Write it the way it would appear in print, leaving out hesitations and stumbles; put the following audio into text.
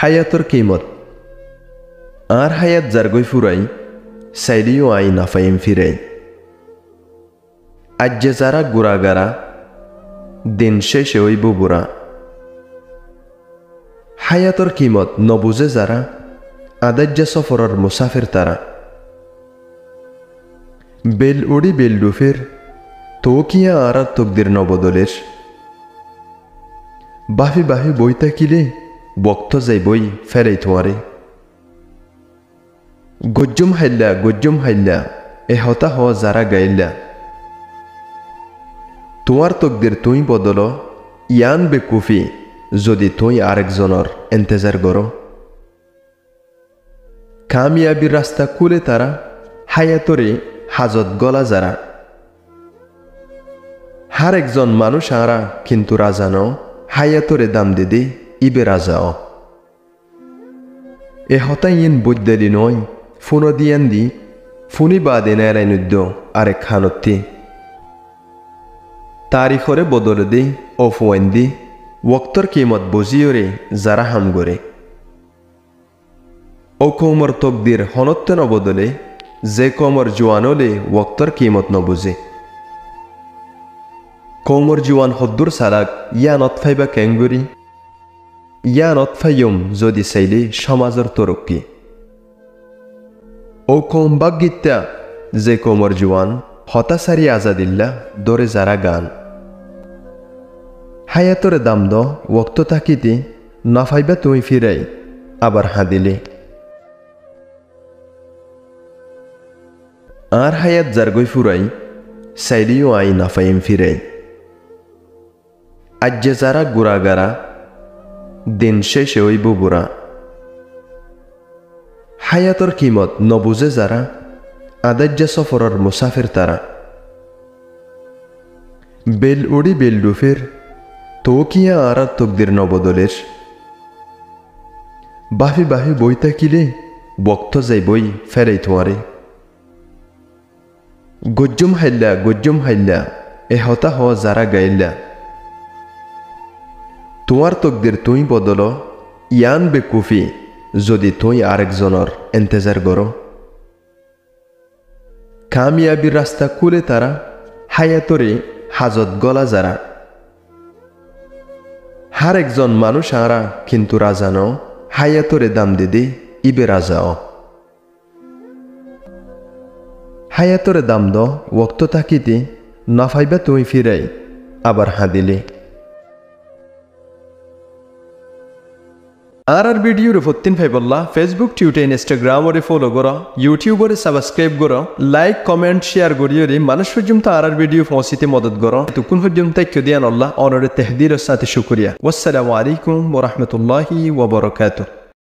হায়াতর কিমত আর হায়াত জারগই ফুরাই সাইলিও আই নাফাইম ফিরাই আজ্জে যারা গুড়াগারা দিন শেষে হইব বুড়া হায়াতর কিমত নবুজে যারা আদাজ্জা সফরর মুসাফির তারা বেল উড়ি বেল ডুফের তো কিয়া আর তকদির নবদলের বাহি বাহি বই তাকিলে বক্ত যাই বই ফেরাই তোমারে গজ্জুম হাইল্লা এ হতা হ যারা গাইল্লা তোমার তকদির তুই বদল ইয়ান বেকুফি যদি তুই আরেকজনের এন্তেজার করো কামিয়াবির রাস্তা কুলে তারা হায়াতরে হাজত গলা যারা হার একজন মানুষ আরা কিন্তু রাজা ন হায়াতরে দাম দিদি ইবে রাজাও এ হতাই ইন বৈদ্যালি নয় ফুনো দিয়ান দি ফুনি বাদে নেরাই নুদ্য আরেক খানত্তি তারিখরে বদলে দি ও ফুয়াইন দি ওক্তর কিমত বুঝিওরে যারা হাম গরে ও কৌমর তকদির হনত্ব ন বদলে যে কৌমর জোয়ানলে ওক্তর কিমত ন বুঝে কৌমর জোয়ান হদ্দুর সালাক ইয়া নতফাইবা কেঙ্গুরি ইয়া নতফাইয়ম যদি চাইলে সমাজের তরক্কি ও কৌম বাগিত্যা যে কৌমর জোয়ান হতাশারি আজাদিল্লা দরে যারা গান হায়াতরে দাম দ ওক্ত তাকিতে নাফাইবা তুই ফিরাই আবার হাদিলে আর হায়াত জারগই ফুরাই সাইলিও আই নাফাইম ফিরাই আজ্জে যারা গুড়াগারা দিন শেষে হইব বুড়া হায়াতর কিমত নবুজে যারা আদাজ্জা সফরর মুসাফির তারা বেল উড়ি বেল ডুফের তো কিয়া আর তকদির নবদলের বাহি বাহি বই তাকিলে বক্ত যাই বই ফেরাই তোমারে গজ্জুম হাইল্লা এ হতা হ যারা গাইল্লা তোমার তকদির তুই বদল ইয়ান বেকুফি যদি তুই আরেকজনের এন্তেজার করো কামিয়াবির রাস্তা কুলে তারা হায়াতরে হাজত গলা যারা হার একজন মানুষ আরা কিন্তু রাজা ন হায়াতরে দাম দিদি ইবে রাজাও হায়াতরে দাম দ ওক্ত তাকিতে নাফাইবা তুই ফিরাই আবার হাদিলে আর ভিডিওর ফত্তিন ফাইবল্লা ফেসবুক টুইটার ইনস্টাগ্রাম ওরে ফলো করো ইউটিউব ওরে সাবস্ক্রাইব করো লাইক কমেন্ট শেয়ার করিয়ে মানুষ পর্যন্ত আর ভিডিও পৌঁছিতে মদত করো তুকুন পর্যন্ত দিয়ান আল্লাহ অনরে তেহদির সাথে শুকরিয়া ওয়াসসালামু আলাইকুম ওয়া রাহমাতুল্লাহি ওয়া বারাকাতুহু।